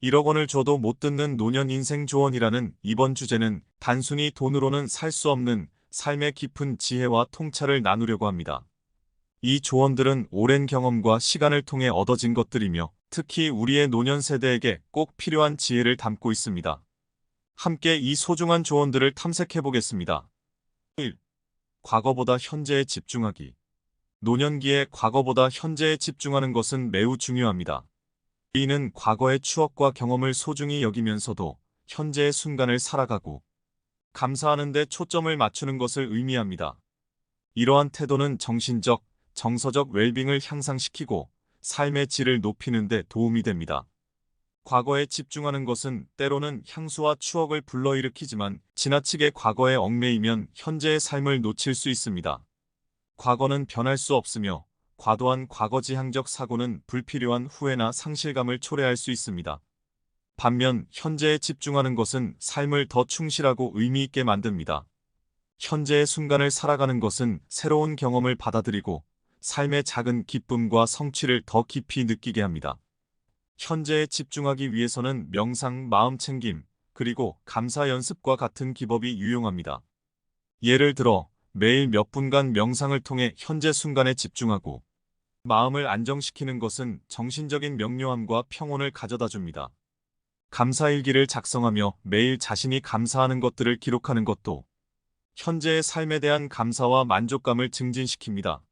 1억 원을 줘도 못 듣는 노년 인생 조언이라는 이번 주제는 단순히 돈으로는 살 수 없는 삶의 깊은 지혜와 통찰을 나누려고 합니다. 이 조언들은 오랜 경험과 시간을 통해 얻어진 것들이며 특히 우리의 노년 세대에게 꼭 필요한 지혜를 담고 있습니다. 함께 이 소중한 조언들을 탐색해 보겠습니다. 1. 과거보다 현재에 집중하기. 노년기에 과거보다 현재에 집중하는 것은 매우 중요합니다. 이는 과거의 추억과 경험을 소중히 여기면서도 현재의 순간을 살아가고 감사하는 데 초점을 맞추는 것을 의미합니다. 이러한 태도는 정신적, 정서적 웰빙을 향상시키고 삶의 질을 높이는 데 도움이 됩니다. 과거에 집중하는 것은 때로는 향수와 추억을 불러일으키지만 지나치게 과거에 얽매이면 현재의 삶을 놓칠 수 있습니다. 과거는 변할 수 없으며 과도한 과거지향적 사고는 불필요한 후회나 상실감을 초래할 수 있습니다. 반면 현재에 집중하는 것은 삶을 더 충실하고 의미 있게 만듭니다. 현재의 순간을 살아가는 것은 새로운 경험을 받아들이고 삶의 작은 기쁨과 성취를 더 깊이 느끼게 합니다. 현재에 집중하기 위해서는 명상, 마음챙김, 그리고 감사 연습과 같은 기법이 유용합니다. 예를 들어 매일 몇 분간 명상을 통해 현재 순간에 집중하고 마음을 안정시키는 것은 정신적인 명료함과 평온을 가져다 줍니다. 감사일기를 작성하며 매일 자신이 감사하는 것들을 기록하는 것도 현재의 삶에 대한 감사와 만족감을 증진시킵니다.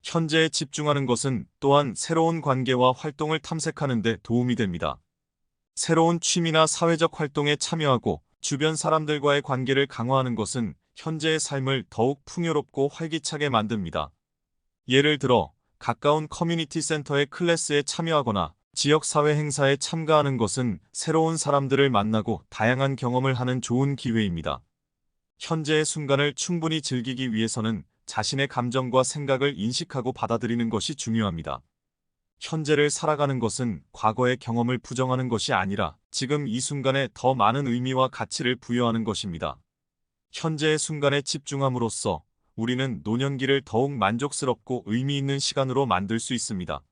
현재에 집중하는 것은 또한 새로운 관계와 활동을 탐색하는 데 도움이 됩니다. 새로운 취미나 사회적 활동에 참여하고 주변 사람들과의 관계를 강화하는 것은 현재의 삶을 더욱 풍요롭고 활기차게 만듭니다. 예를 들어 가까운 커뮤니티 센터의 클래스에 참여하거나 지역사회 행사에 참가하는 것은 새로운 사람들을 만나고 다양한 경험을 하는 좋은 기회입니다. 현재의 순간을 충분히 즐기기 위해서는 자신의 감정과 생각을 인식하고 받아들이는 것이 중요합니다. 현재를 살아가는 것은 과거의 경험을 부정하는 것이 아니라 지금 이 순간에 더 많은 의미와 가치를 부여하는 것입니다. 현재의 순간에 집중함으로써 우리는 노년기를 더욱 만족스럽고 의미 있는 시간으로 만들 수 있습니다.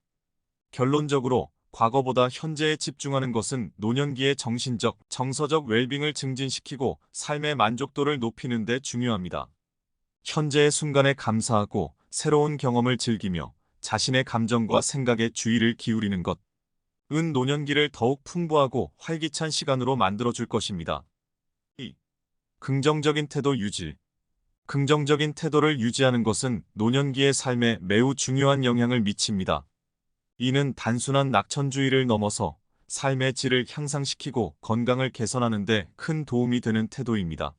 결론적으로 과거보다 현재에 집중하는 것은 노년기의 정신적, 정서적 웰빙을 증진시키고 삶의 만족도를 높이는 데 중요합니다. 현재의 순간에 감사하고 새로운 경험을 즐기며 자신의 감정과 생각에 주의를 기울이는 것은 노년기를 더욱 풍부하고 활기찬 시간으로 만들어줄 것입니다. 2. 긍정적인 태도 유지. 긍정적인 태도를 유지하는 것은 노년기의 삶에 매우 중요한 영향을 미칩니다. 이는 단순한 낙천주의를 넘어서 삶의 질을 향상시키고 건강을 개선하는 데 큰 도움이 되는 태도입니다.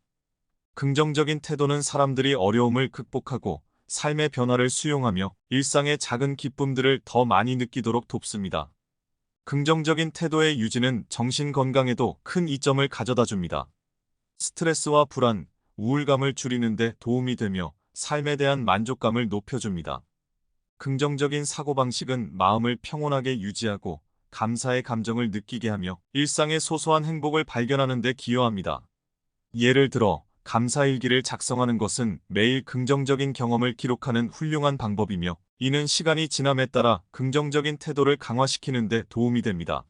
긍정적인 태도는 사람들이 어려움을 극복하고 삶의 변화를 수용하며 일상의 작은 기쁨들을 더 많이 느끼도록 돕습니다. 긍정적인 태도의 유지는 정신 건강에도 큰 이점을 가져다 줍니다. 스트레스와 불안, 우울감을 줄이는 데 도움이 되며 삶에 대한 만족감을 높여줍니다. 긍정적인 사고방식은 마음을 평온하게 유지하고 감사의 감정을 느끼게 하며 일상의 소소한 행복을 발견하는 데 기여합니다. 예를 들어 감사일기를 작성하는 것은 매일 긍정적인 경험을 기록하는 훌륭한 방법이며 이는 시간이 지남에 따라 긍정적인 태도를 강화시키는 데 도움이 됩니다.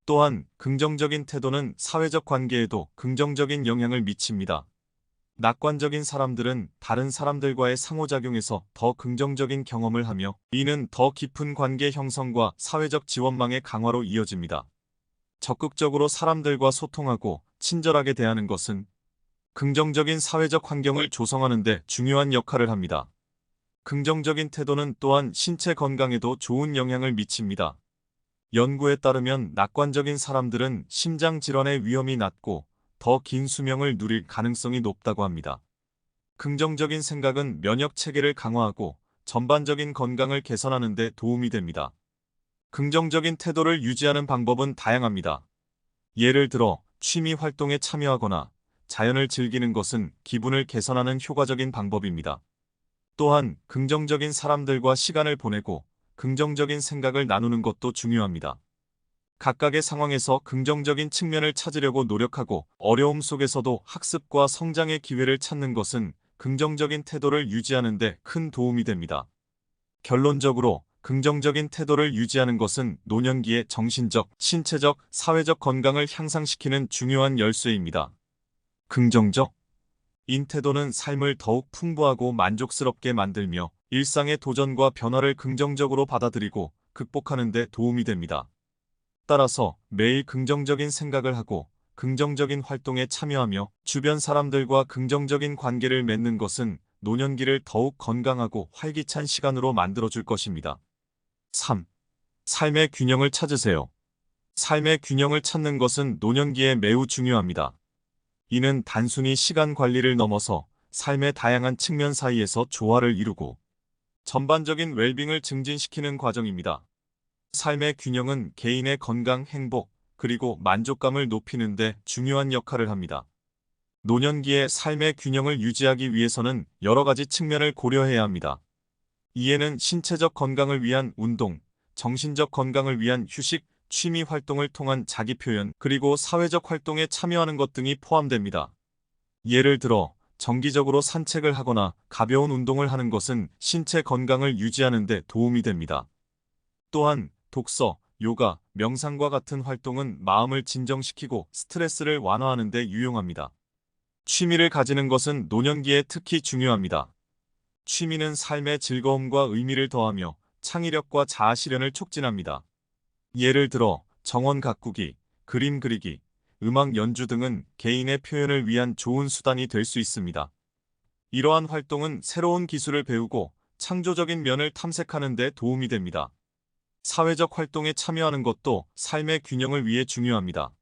또한 긍정적인 태도는 사회적 관계에도 긍정적인 영향을 미칩니다. 낙관적인 사람들은 다른 사람들과의 상호작용에서 더 긍정적인 경험을 하며 이는 더 깊은 관계 형성과 사회적 지원망의 강화로 이어집니다. 적극적으로 사람들과 소통하고 친절하게 대하는 것은 긍정적인 사회적 환경을 조성하는 데 중요한 역할을 합니다. 긍정적인 태도는 또한 신체 건강에도 좋은 영향을 미칩니다. 연구에 따르면 낙관적인 사람들은 심장 질환의 위험이 낮고 더 긴 수명을 누릴 가능성이 높다고 합니다. 긍정적인 생각은 면역 체계를 강화하고 전반적인 건강을 개선하는 데 도움이 됩니다. 긍정적인 태도를 유지하는 방법은 다양합니다. 예를 들어 취미 활동에 참여하거나 자연을 즐기는 것은 기분을 개선하는 효과적인 방법입니다. 또한 긍정적인 사람들과 시간을 보내고 긍정적인 생각을 나누는 것도 중요합니다. 각각의 상황에서 긍정적인 측면을 찾으려고 노력하고 어려움 속에서도 학습과 성장의 기회를 찾는 것은 긍정적인 태도를 유지하는 데 큰 도움이 됩니다. 결론적으로 긍정적인 태도를 유지하는 것은 노년기의 정신적, 신체적, 사회적 건강을 향상시키는 중요한 열쇠입니다. 긍정적 인 태도는 삶을 더욱 풍부하고 만족스럽게 만들며 일상의 도전과 변화를 긍정적으로 받아들이고 극복하는 데 도움이 됩니다. 따라서 매일 긍정적인 생각을 하고 긍정적인 활동에 참여하며 주변 사람들과 긍정적인 관계를 맺는 것은 노년기를 더욱 건강하고 활기찬 시간으로 만들어줄 것입니다. 3. 삶의 균형을 찾으세요. 삶의 균형을 찾는 것은 노년기에 매우 중요합니다. 이는 단순히 시간 관리를 넘어서 삶의 다양한 측면 사이에서 조화를 이루고 전반적인 웰빙을 증진시키는 과정입니다. 삶의 균형은 개인의 건강, 행복, 그리고 만족감을 높이는 데 중요한 역할을 합니다. 노년기에 삶의 균형을 유지하기 위해서는 여러 가지 측면을 고려해야 합니다. 이에는 신체적 건강을 위한 운동, 정신적 건강을 위한 휴식, 취미 활동을 통한 자기 표현, 그리고 사회적 활동에 참여하는 것 등이 포함됩니다. 예를 들어, 정기적으로 산책을 하거나 가벼운 운동을 하는 것은 신체 건강을 유지하는 데 도움이 됩니다. 또한 독서, 요가, 명상과 같은 활동은 마음을 진정시키고 스트레스를 완화하는 데 유용합니다. 취미를 가지는 것은 노년기에 특히 중요합니다. 취미는 삶의 즐거움과 의미를 더하며 창의력과 자아실현을 촉진합니다. 예를 들어 정원 가꾸기, 그림 그리기, 음악 연주 등은 개인의 표현을 위한 좋은 수단이 될 수 있습니다. 이러한 활동은 새로운 기술을 배우고 창조적인 면을 탐색하는 데 도움이 됩니다. 사회적 활동에 참여하는 것도 삶의 균형을 위해 중요합니다.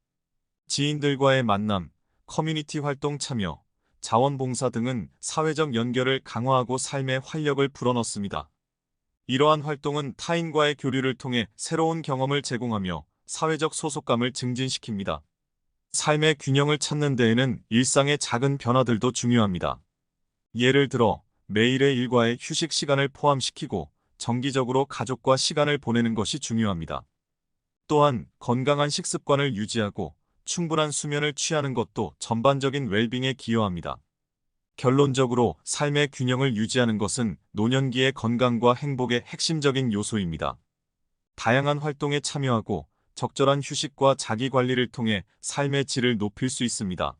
지인들과의 만남, 커뮤니티 활동 참여, 자원봉사 등은 사회적 연결을 강화하고 삶의 활력을 불어넣습니다. 이러한 활동은 타인과의 교류를 통해 새로운 경험을 제공하며 사회적 소속감을 증진시킵니다. 삶의 균형을 찾는 데에는 일상의 작은 변화들도 중요합니다. 예를 들어 매일의 일과에 휴식 시간을 포함시키고 정기적으로 가족과 시간을 보내는 것이 중요합니다. 또한 건강한 식습관을 유지하고 충분한 수면을 취하는 것도 전반적인 웰빙에 기여합니다. 결론적으로 삶의 균형을 유지하는 것은 노년기의 건강과 행복의 핵심적인 요소입니다. 다양한 활동에 참여하고 적절한 휴식과 자기 관리를 통해 삶의 질을 높일 수 있습니다.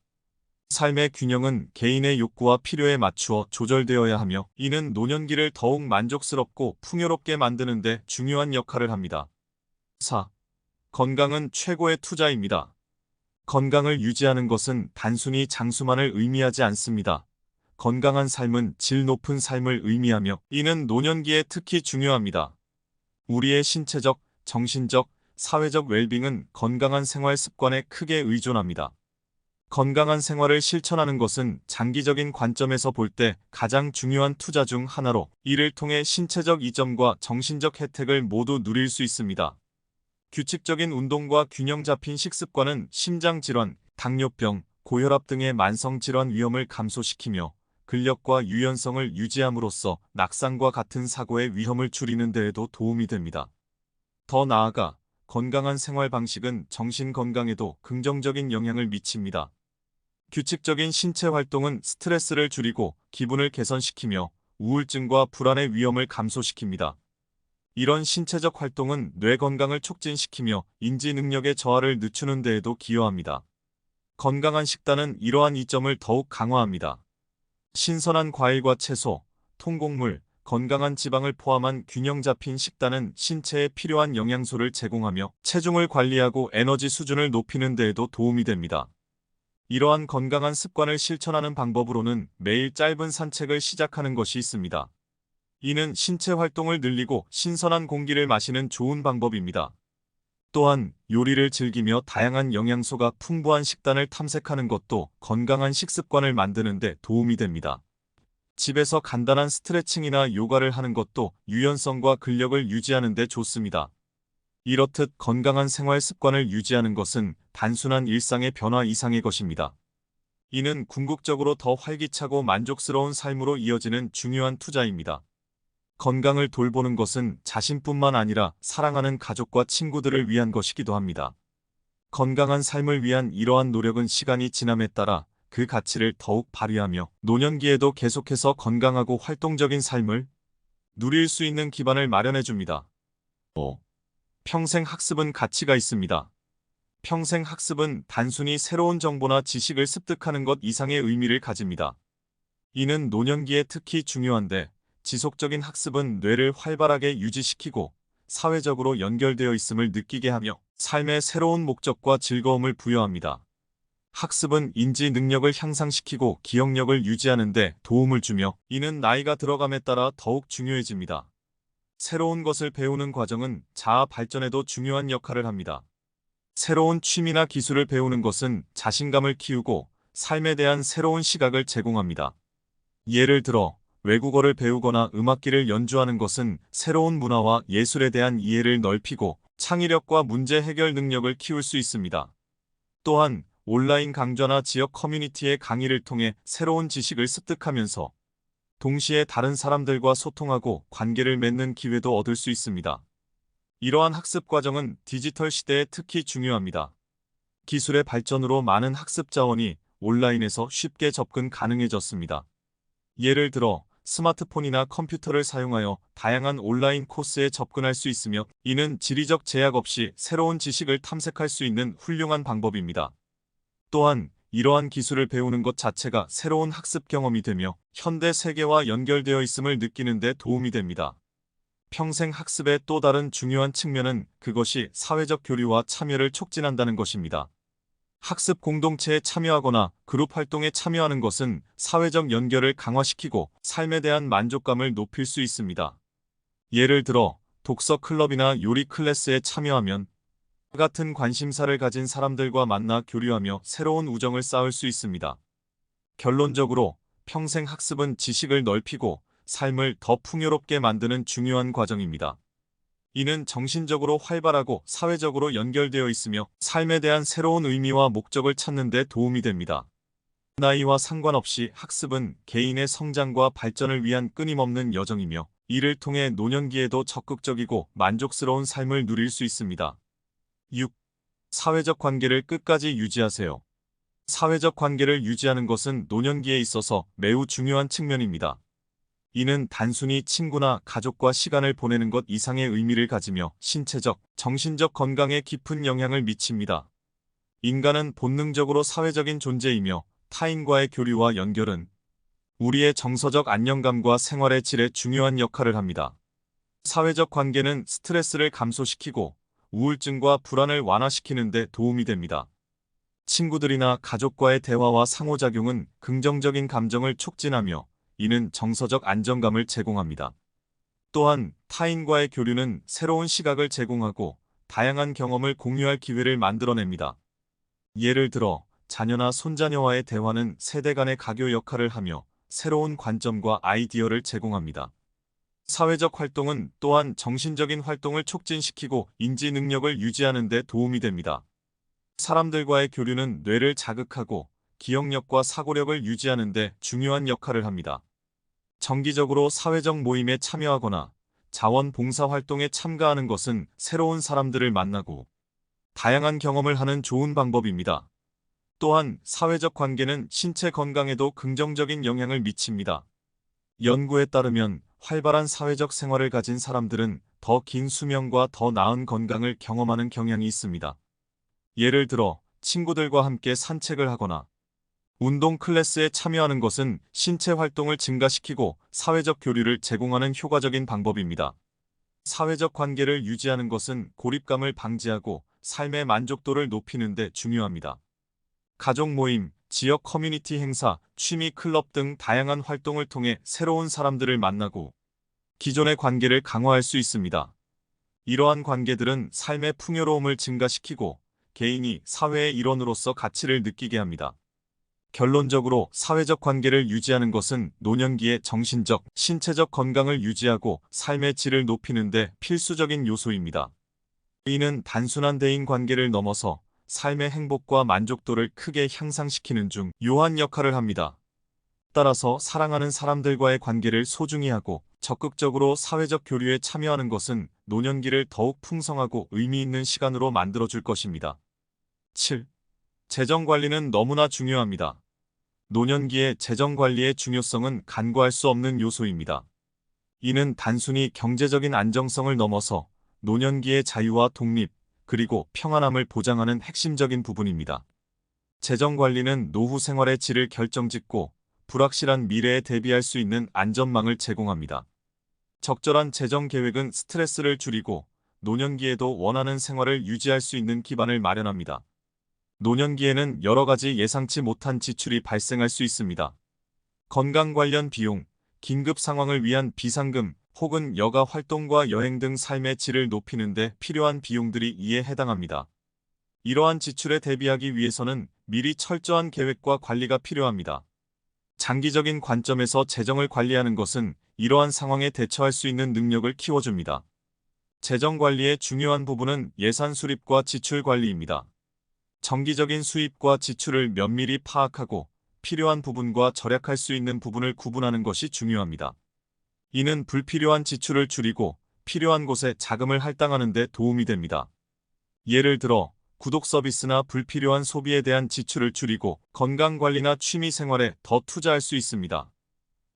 삶의 균형은 개인의 욕구와 필요에 맞추어 조절되어야 하며 이는 노년기를 더욱 만족스럽고 풍요롭게 만드는 데 중요한 역할을 합니다. 4. 건강은 최고의 투자입니다. 건강을 유지하는 것은 단순히 장수만을 의미하지 않습니다. 건강한 삶은 질 높은 삶을 의미하며 이는 노년기에 특히 중요합니다. 우리의 신체적, 정신적, 사회적 웰빙은 건강한 생활 습관에 크게 의존합니다. 건강한 생활을 실천하는 것은 장기적인 관점에서 볼 때 가장 중요한 투자 중 하나로 이를 통해 신체적 이점과 정신적 혜택을 모두 누릴 수 있습니다. 규칙적인 운동과 균형 잡힌 식습관은 심장질환, 당뇨병, 고혈압 등의 만성질환 위험을 감소시키며 근력과 유연성을 유지함으로써 낙상과 같은 사고의 위험을 줄이는 데에도 도움이 됩니다. 더 나아가 건강한 생활 방식은 정신 건강에도 긍정적인 영향을 미칩니다. 규칙적인 신체 활동은 스트레스를 줄이고 기분을 개선시키며 우울증과 불안의 위험을 감소시킵니다. 이런 신체적 활동은 뇌 건강을 촉진시키며 인지 능력의 저하를 늦추는 데에도 기여합니다. 건강한 식단은 이러한 이점을 더욱 강화합니다. 신선한 과일과 채소, 통곡물, 건강한 지방을 포함한 균형 잡힌 식단은 신체에 필요한 영양소를 제공하며 체중을 관리하고 에너지 수준을 높이는 데에도 도움이 됩니다. 이러한 건강한 습관을 실천하는 방법으로는 매일 짧은 산책을 시작하는 것이 있습니다. 이는 신체 활동을 늘리고 신선한 공기를 마시는 좋은 방법입니다. 또한 요리를 즐기며 다양한 영양소가 풍부한 식단을 탐색하는 것도 건강한 식습관을 만드는 데 도움이 됩니다. 집에서 간단한 스트레칭이나 요가를 하는 것도 유연성과 근력을 유지하는 데 좋습니다. 이렇듯 건강한 생활 습관을 유지하는 것은 단순한 일상의 변화 이상의 것입니다. 이는 궁극적으로 더 활기차고 만족스러운 삶으로 이어지는 중요한 투자입니다. 건강을 돌보는 것은 자신뿐만 아니라 사랑하는 가족과 친구들을 위한 것이기도 합니다. 건강한 삶을 위한 이러한 노력은 시간이 지남에 따라 그 가치를 더욱 발휘하며 노년기에도 계속해서 건강하고 활동적인 삶을 누릴 수 있는 기반을 마련해 줍니다. 5. 평생 학습은 가치가 있습니다. 평생 학습은 단순히 새로운 정보나 지식을 습득하는 것 이상의 의미를 가집니다. 이는 노년기에 특히 중요한데, 지속적인 학습은 뇌를 활발하게 유지시키고 사회적으로 연결되어 있음을 느끼게 하며 삶의 새로운 목적과 즐거움을 부여합니다. 학습은 인지 능력을 향상시키고 기억력을 유지하는 데 도움을 주며, 이는 나이가 들어감에 따라 더욱 중요해집니다. 새로운 것을 배우는 과정은 자아 발전에도 중요한 역할을 합니다. 새로운 취미나 기술을 배우는 것은 자신감을 키우고 삶에 대한 새로운 시각을 제공합니다. 예를 들어, 외국어를 배우거나 음악기를 연주하는 것은 새로운 문화와 예술에 대한 이해를 넓히고 창의력과 문제 해결 능력을 키울 수 있습니다. 또한 온라인 강좌나 지역 커뮤니티의 강의를 통해 새로운 지식을 습득하면서 동시에 다른 사람들과 소통하고 관계를 맺는 기회도 얻을 수 있습니다. 이러한 학습 과정은 디지털 시대에 특히 중요합니다. 기술의 발전으로 많은 학습 자원이 온라인에서 쉽게 접근 가능해졌습니다. 예를 들어 스마트폰이나 컴퓨터를 사용하여 다양한 온라인 코스에 접근할 수 있으며, 이는 지리적 제약 없이 새로운 지식을 탐색할 수 있는 훌륭한 방법입니다. 또한 이러한 기술을 배우는 것 자체가 새로운 학습 경험이 되며 현대 세계와 연결되어 있음을 느끼는 데 도움이 됩니다. 평생 학습의 또 다른 중요한 측면은 그것이 사회적 교류와 참여를 촉진한다는 것입니다. 학습 공동체에 참여하거나 그룹 활동에 참여하는 것은 사회적 연결을 강화시키고 삶에 대한 만족감을 높일 수 있습니다. 예를 들어 독서 클럽이나 요리 클래스에 참여하면 같은 관심사를 가진 사람들과 만나 교류하며 새로운 우정을 쌓을 수 있습니다. 결론적으로 평생 학습은 지식을 넓히고 삶을 더 풍요롭게 만드는 중요한 과정입니다. 이는 정신적으로 활발하고 사회적으로 연결되어 있으며 삶에 대한 새로운 의미와 목적을 찾는 데 도움이 됩니다. 나이와 상관없이 학습은 개인의 성장과 발전을 위한 끊임없는 여정이며, 이를 통해 노년기에도 적극적이고 만족스러운 삶을 누릴 수 있습니다. 6. 사회적 관계를 끝까지 유지하세요. 사회적 관계를 유지하는 것은 노년기에 있어서 매우 중요한 측면입니다. 이는 단순히 친구나 가족과 시간을 보내는 것 이상의 의미를 가지며 신체적, 정신적 건강에 깊은 영향을 미칩니다. 인간은 본능적으로 사회적인 존재이며 타인과의 교류와 연결은 우리의 정서적 안정감과 생활의 질에 중요한 역할을 합니다. 사회적 관계는 스트레스를 감소시키고 우울증과 불안을 완화시키는 데 도움이 됩니다. 친구들이나 가족과의 대화와 상호작용은 긍정적인 감정을 촉진하며, 이는 정서적 안정감을 제공합니다. 또한 타인과의 교류는 새로운 시각을 제공하고 다양한 경험을 공유할 기회를 만들어냅니다. 예를 들어 자녀나 손자녀와의 대화는 세대 간의 가교 역할을 하며 새로운 관점과 아이디어를 제공합니다. 사회적 활동은 또한 정신적인 활동을 촉진시키고 인지 능력을 유지하는 데 도움이 됩니다. 사람들과의 교류는 뇌를 자극하고 기억력과 사고력을 유지하는 데 중요한 역할을 합니다. 정기적으로 사회적 모임에 참여하거나 자원봉사 활동에 참가하는 것은 새로운 사람들을 만나고 다양한 경험을 하는 좋은 방법입니다. 또한 사회적 관계는 신체 건강에도 긍정적인 영향을 미칩니다. 연구에 따르면 활발한 사회적 생활을 가진 사람들은 더 긴 수명과 더 나은 건강을 경험하는 경향이 있습니다. 예를 들어 친구들과 함께 산책을 하거나 운동 클래스에 참여하는 것은 신체 활동을 증가시키고 사회적 교류를 제공하는 효과적인 방법입니다. 사회적 관계를 유지하는 것은 고립감을 방지하고 삶의 만족도를 높이는 데 중요합니다. 가족 모임, 지역 커뮤니티 행사, 취미 클럽 등 다양한 활동을 통해 새로운 사람들을 만나고 기존의 관계를 강화할 수 있습니다. 이러한 관계들은 삶의 풍요로움을 증가시키고 개인이 사회의 일원으로서 가치를 느끼게 합니다. 결론적으로 사회적 관계를 유지하는 것은 노년기의 정신적, 신체적 건강을 유지하고 삶의 질을 높이는 데 필수적인 요소입니다. 이는 단순한 대인 관계를 넘어서 삶의 행복과 만족도를 크게 향상시키는 중요한 역할을 합니다. 따라서 사랑하는 사람들과의 관계를 소중히 하고 적극적으로 사회적 교류에 참여하는 것은 노년기를 더욱 풍성하고 의미 있는 시간으로 만들어줄 것입니다. 7. 재정 관리는 너무나 중요합니다. 노년기의 재정 관리의 중요성은 간과할 수 없는 요소입니다. 이는 단순히 경제적인 안정성을 넘어서 노년기의 자유와 독립, 그리고 평안함을 보장하는 핵심적인 부분입니다. 재정관리는 노후 생활의 질을 결정짓고 불확실한 미래에 대비할 수 있는 안전망을 제공합니다. 적절한 재정 계획은 스트레스를 줄이고 노년기에도 원하는 생활을 유지할 수 있는 기반을 마련합니다. 노년기에는 여러 가지 예상치 못한 지출이 발생할 수 있습니다. 건강 관련 비용, 긴급 상황을 위한 비상금, 혹은 여가 활동과 여행 등 삶의 질을 높이는 데 필요한 비용들이 이에 해당합니다. 이러한 지출에 대비하기 위해서는 미리 철저한 계획과 관리가 필요합니다. 장기적인 관점에서 재정을 관리하는 것은 이러한 상황에 대처할 수 있는 능력을 키워줍니다. 재정 관리의 중요한 부분은 예산 수립과 지출 관리입니다. 정기적인 수입과 지출을 면밀히 파악하고 필요한 부분과 절약할 수 있는 부분을 구분하는 것이 중요합니다. 이는 불필요한 지출을 줄이고 필요한 곳에 자금을 할당하는 데 도움이 됩니다. 예를 들어 구독 서비스나 불필요한 소비에 대한 지출을 줄이고 건강관리나 취미 생활에 더 투자할 수 있습니다.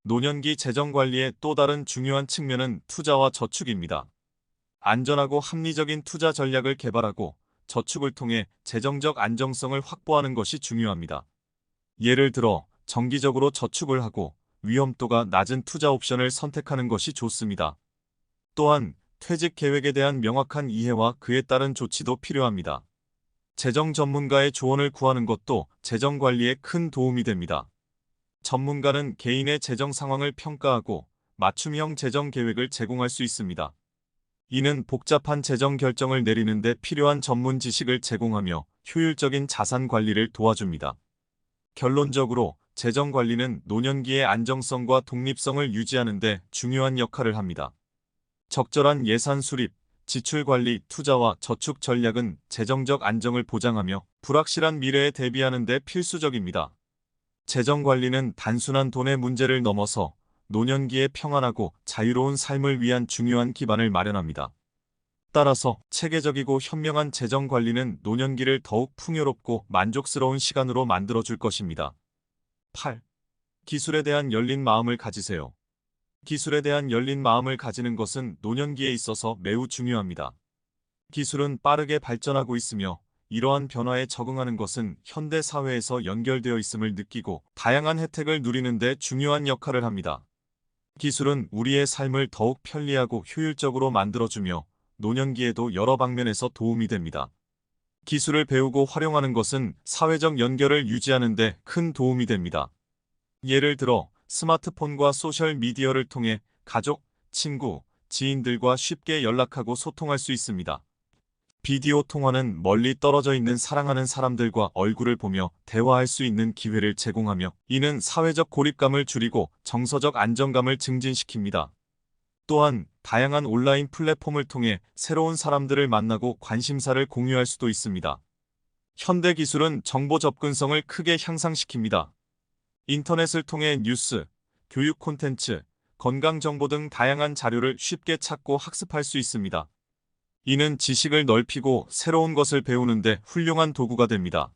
노년기 재정관리의 또 다른 중요한 측면은 투자와 저축입니다. 안전하고 합리적인 투자 전략을 개발하고 저축을 통해 재정적 안정성을 확보하는 것이 중요합니다. 예를 들어 정기적으로 저축을 하고 위험도가 낮은 투자 옵션을 선택하는 것이 좋습니다. 또한 퇴직 계획에 대한 명확한 이해와 그에 따른 조치도 필요합니다. 재정 전문가의 조언을 구하는 것도 재정 관리에 큰 도움이 됩니다. 전문가는 개인의 재정 상황을 평가하고 맞춤형 재정 계획을 제공할 수 있습니다. 이는 복잡한 재정 결정을 내리는 데 필요한 전문 지식을 제공하며 효율적인 자산 관리를 도와줍니다. 결론적으로 재정 관리는 노년기의 안정성과 독립성을 유지하는 데 중요한 역할을 합니다. 적절한 예산 수립, 지출 관리, 투자와 저축 전략은 재정적 안정을 보장하며 불확실한 미래에 대비하는 데 필수적입니다. 재정 관리는 단순한 돈의 문제를 넘어서 노년기에 평안하고 자유로운 삶을 위한 중요한 기반을 마련합니다. 따라서 체계적이고 현명한 재정 관리는 노년기를 더욱 풍요롭고 만족스러운 시간으로 만들어줄 것입니다. 8. 기술에 대한 열린 마음을 가지세요. 기술에 대한 열린 마음을 가지는 것은 노년기에 있어서 매우 중요합니다. 기술은 빠르게 발전하고 있으며 이러한 변화에 적응하는 것은 현대 사회에서 연결되어 있음을 느끼고 다양한 혜택을 누리는 데 중요한 역할을 합니다. 기술은 우리의 삶을 더욱 편리하고 효율적으로 만들어주며 노년기에도 여러 방면에서 도움이 됩니다. 기술을 배우고 활용하는 것은 사회적 연결을 유지하는 데 큰 도움이 됩니다. 예를 들어 스마트폰과 소셜미디어를 통해 가족, 친구, 지인들과 쉽게 연락하고 소통할 수 있습니다. 비디오 통화는 멀리 떨어져 있는 사랑하는 사람들과 얼굴을 보며 대화할 수 있는 기회를 제공하며 이는 사회적 고립감을 줄이고 정서적 안정감을 증진시킵니다. 또한 다양한 온라인 플랫폼을 통해 새로운 사람들을 만나고 관심사를 공유할 수도 있습니다. 현대 기술은 정보 접근성을 크게 향상시킵니다. 인터넷을 통해 뉴스, 교육 콘텐츠, 건강 정보 등 다양한 자료를 쉽게 찾고 학습할 수 있습니다. 이는 지식을 넓히고 새로운 것을 배우는데 훌륭한 도구가 됩니다.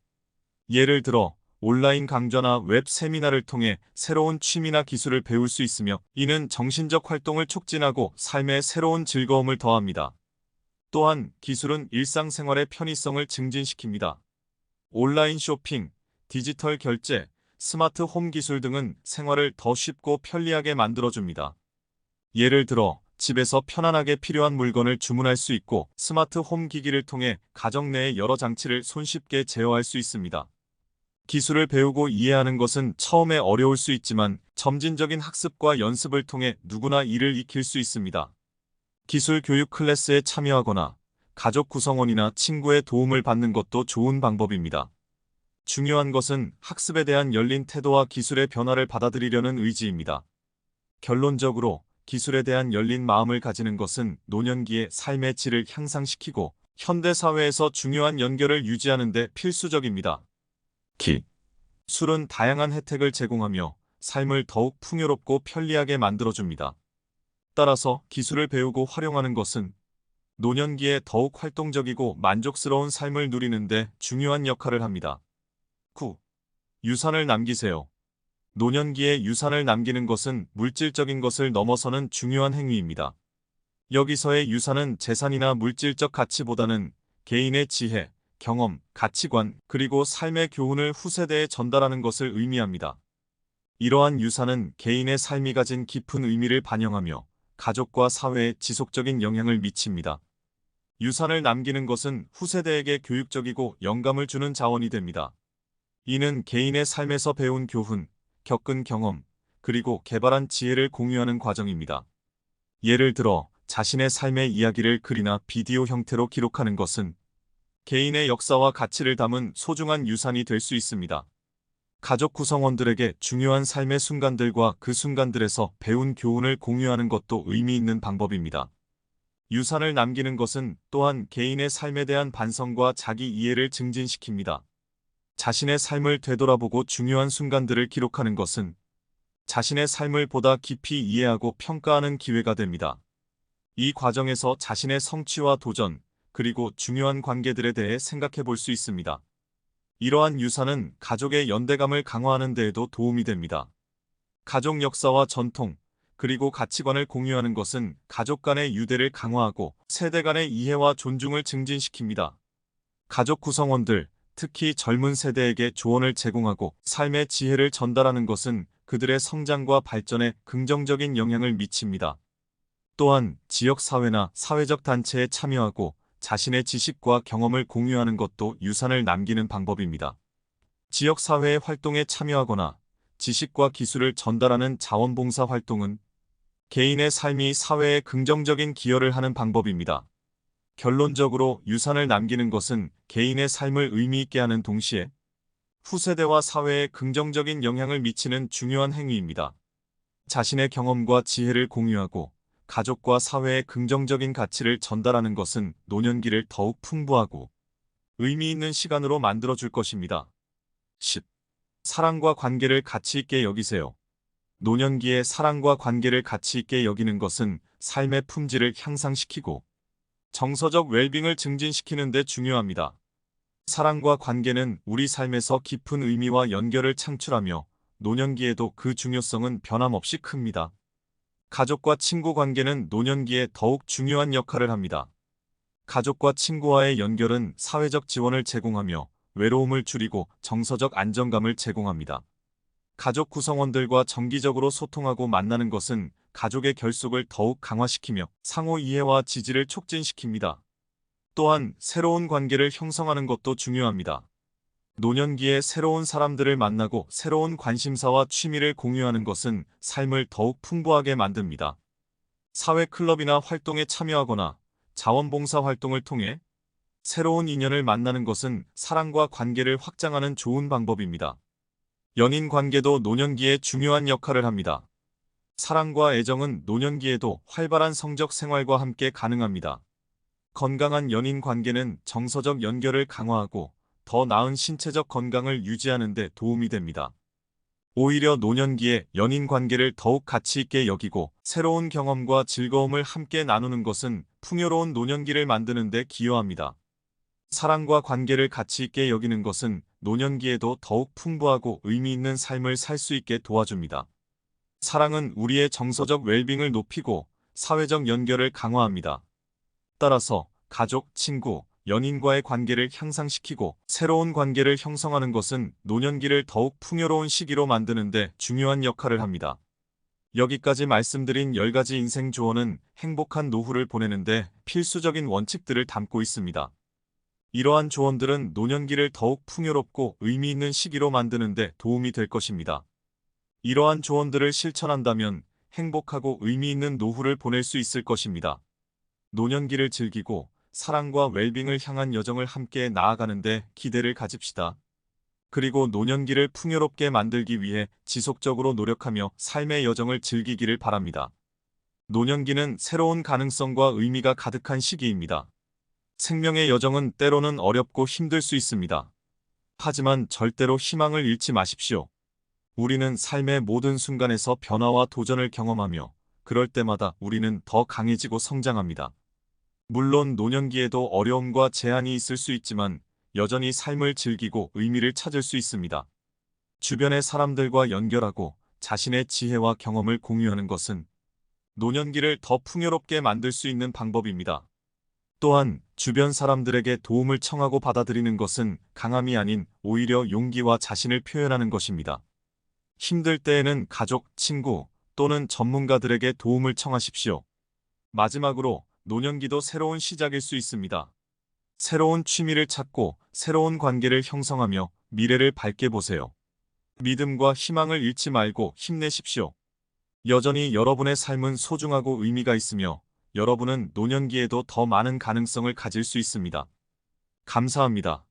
예를 들어 온라인 강좌나 웹 세미나를 통해 새로운 취미나 기술을 배울 수 있으며 이는 정신적 활동을 촉진하고 삶에 새로운 즐거움을 더합니다. 또한 기술은 일상생활의 편의성을 증진시킵니다. 온라인 쇼핑, 디지털 결제, 스마트 홈 기술 등은 생활을 더 쉽고 편리하게 만들어줍니다. 예를 들어 집에서 편안하게 필요한 물건을 주문할 수 있고 스마트 홈 기기를 통해 가정 내의 여러 장치를 손쉽게 제어할 수 있습니다. 기술을 배우고 이해하는 것은 처음에 어려울 수 있지만 점진적인 학습과 연습을 통해 누구나 이를 익힐 수 있습니다. 기술 교육 클래스에 참여하거나 가족 구성원이나 친구의 도움을 받는 것도 좋은 방법입니다. 중요한 것은 학습에 대한 열린 태도와 기술의 변화를 받아들이려는 의지입니다. 결론적으로 기술에 대한 열린 마음을 가지는 것은 노년기의 삶의 질을 향상시키고 현대 사회에서 중요한 연결을 유지하는 데 필수적입니다. 기술은 다양한 혜택을 제공하며 삶을 더욱 풍요롭고 편리하게 만들어줍니다. 따라서 기술을 배우고 활용하는 것은 노년기에 더욱 활동적이고 만족스러운 삶을 누리는 데 중요한 역할을 합니다. 9. 유산을 남기세요. 노년기에 유산을 남기는 것은 물질적인 것을 넘어서는 중요한 행위입니다. 여기서의 유산은 재산이나 물질적 가치보다는 개인의 지혜, 경험, 가치관, 그리고 삶의 교훈을 후세대에 전달하는 것을 의미합니다. 이러한 유산은 개인의 삶이 가진 깊은 의미를 반영하며 가족과 사회에 지속적인 영향을 미칩니다. 유산을 남기는 것은 후세대에게 교육적이고 영감을 주는 자원이 됩니다. 이는 개인의 삶에서 배운 교훈, 겪은 경험, 그리고 개발한 지혜를 공유하는 과정입니다. 예를 들어 자신의 삶의 이야기를 글이나 비디오 형태로 기록하는 것은 개인의 역사와 가치를 담은 소중한 유산이 될 수 있습니다. 가족 구성원들에게 중요한 삶의 순간들과 그 순간들에서 배운 교훈을 공유하는 것도 의미 있는 방법입니다. 유산을 남기는 것은 또한 개인의 삶에 대한 반성과 자기 이해를 증진시킵니다. 자신의 삶을 되돌아보고 중요한 순간들을 기록하는 것은 자신의 삶을 보다 깊이 이해하고 평가하는 기회가 됩니다. 이 과정에서 자신의 성취와 도전, 그리고 중요한 관계들에 대해 생각해 볼 수 있습니다. 이러한 유산은 가족의 연대감을 강화하는 데에도 도움이 됩니다. 가족 역사와 전통, 그리고 가치관을 공유하는 것은 가족 간의 유대를 강화하고 세대 간의 이해와 존중을 증진시킵니다. 가족 구성원들, 특히 젊은 세대에게 조언을 제공하고 삶의 지혜를 전달하는 것은 그들의 성장과 발전에 긍정적인 영향을 미칩니다. 또한 지역사회나 사회적 단체에 참여하고 자신의 지식과 경험을 공유하는 것도 유산을 남기는 방법입니다. 지역사회의 활동에 참여하거나 지식과 기술을 전달하는 자원봉사 활동은 개인의 삶이 사회에 긍정적인 기여를 하는 방법입니다. 결론적으로 유산을 남기는 것은 개인의 삶을 의미 있게 하는 동시에 후세대와 사회에 긍정적인 영향을 미치는 중요한 행위입니다. 자신의 경험과 지혜를 공유하고 가족과 사회에 긍정적인 가치를 전달하는 것은 노년기를 더욱 풍부하고 의미 있는 시간으로 만들어줄 것입니다. 10. 사랑과 관계를 가치 있게 여기세요. 노년기에 사랑과 관계를 가치 있게 여기는 것은 삶의 품질을 향상시키고 정서적 웰빙을 증진시키는 데 중요합니다. 사랑과 관계는 우리 삶에서 깊은 의미와 연결을 창출하며 노년기에도 그 중요성은 변함없이 큽니다. 가족과 친구 관계는 노년기에 더욱 중요한 역할을 합니다. 가족과 친구와의 연결은 사회적 지원을 제공하며 외로움을 줄이고 정서적 안정감을 제공합니다. 가족 구성원들과 정기적으로 소통하고 만나는 것은 가족의 결속을 더욱 강화시키며 상호 이해와 지지를 촉진시킵니다. 또한 새로운 관계를 형성하는 것도 중요합니다. 노년기에 새로운 사람들을 만나고 새로운 관심사와 취미를 공유하는 것은 삶을 더욱 풍부하게 만듭니다. 사회 클럽이나 활동에 참여하거나 자원봉사 활동을 통해 새로운 인연을 만나는 것은 사랑과 관계를 확장하는 좋은 방법입니다. 연인 관계도 노년기에 중요한 역할을 합니다. 사랑과 애정은 노년기에도 활발한 성적 생활과 함께 가능합니다. 건강한 연인 관계는 정서적 연결을 강화하고 더 나은 신체적 건강을 유지하는 데 도움이 됩니다. 오히려 노년기에 연인 관계를 더욱 가치 있게 여기고 새로운 경험과 즐거움을 함께 나누는 것은 풍요로운 노년기를 만드는 데 기여합니다. 사랑과 관계를 가치 있게 여기는 것은 노년기에도 더욱 풍부하고 의미 있는 삶을 살 수 있게 도와줍니다. 사랑은 우리의 정서적 웰빙을 높이고 사회적 연결을 강화합니다. 따라서 가족, 친구, 연인과의 관계를 향상시키고 새로운 관계를 형성하는 것은 노년기를 더욱 풍요로운 시기로 만드는 데 중요한 역할을 합니다. 여기까지 말씀드린 10가지 인생 조언은 행복한 노후를 보내는데 필수적인 원칙들을 담고 있습니다. 이러한 조언들은 노년기를 더욱 풍요롭고 의미 있는 시기로 만드는 데 도움이 될 것입니다. 이러한 조언들을 실천한다면 행복하고 의미 있는 노후를 보낼 수 있을 것입니다. 노년기를 즐기고 사랑과 웰빙을 향한 여정을 함께 나아가는데 기대를 가집시다. 그리고 노년기를 풍요롭게 만들기 위해 지속적으로 노력하며 삶의 여정을 즐기기를 바랍니다. 노년기는 새로운 가능성과 의미가 가득한 시기입니다. 생명의 여정은 때로는 어렵고 힘들 수 있습니다. 하지만 절대로 희망을 잃지 마십시오. 우리는 삶의 모든 순간에서 변화와 도전을 경험하며 그럴 때마다 우리는 더 강해지고 성장합니다. 물론 노년기에도 어려움과 제한이 있을 수 있지만 여전히 삶을 즐기고 의미를 찾을 수 있습니다. 주변의 사람들과 연결하고 자신의 지혜와 경험을 공유하는 것은 노년기를 더 풍요롭게 만들 수 있는 방법입니다. 또한 주변 사람들에게 도움을 청하고 받아들이는 것은 강함이 아닌 오히려 용기와 자신을 표현하는 것입니다. 힘들 때에는 가족, 친구 또는 전문가들에게 도움을 청하십시오. 마지막으로 노년기도 새로운 시작일 수 있습니다. 새로운 취미를 찾고 새로운 관계를 형성하며 미래를 밝게 보세요. 믿음과 희망을 잃지 말고 힘내십시오. 여전히 여러분의 삶은 소중하고 의미가 있으며 여러분은 노년기에도 더 많은 가능성을 가질 수 있습니다. 감사합니다.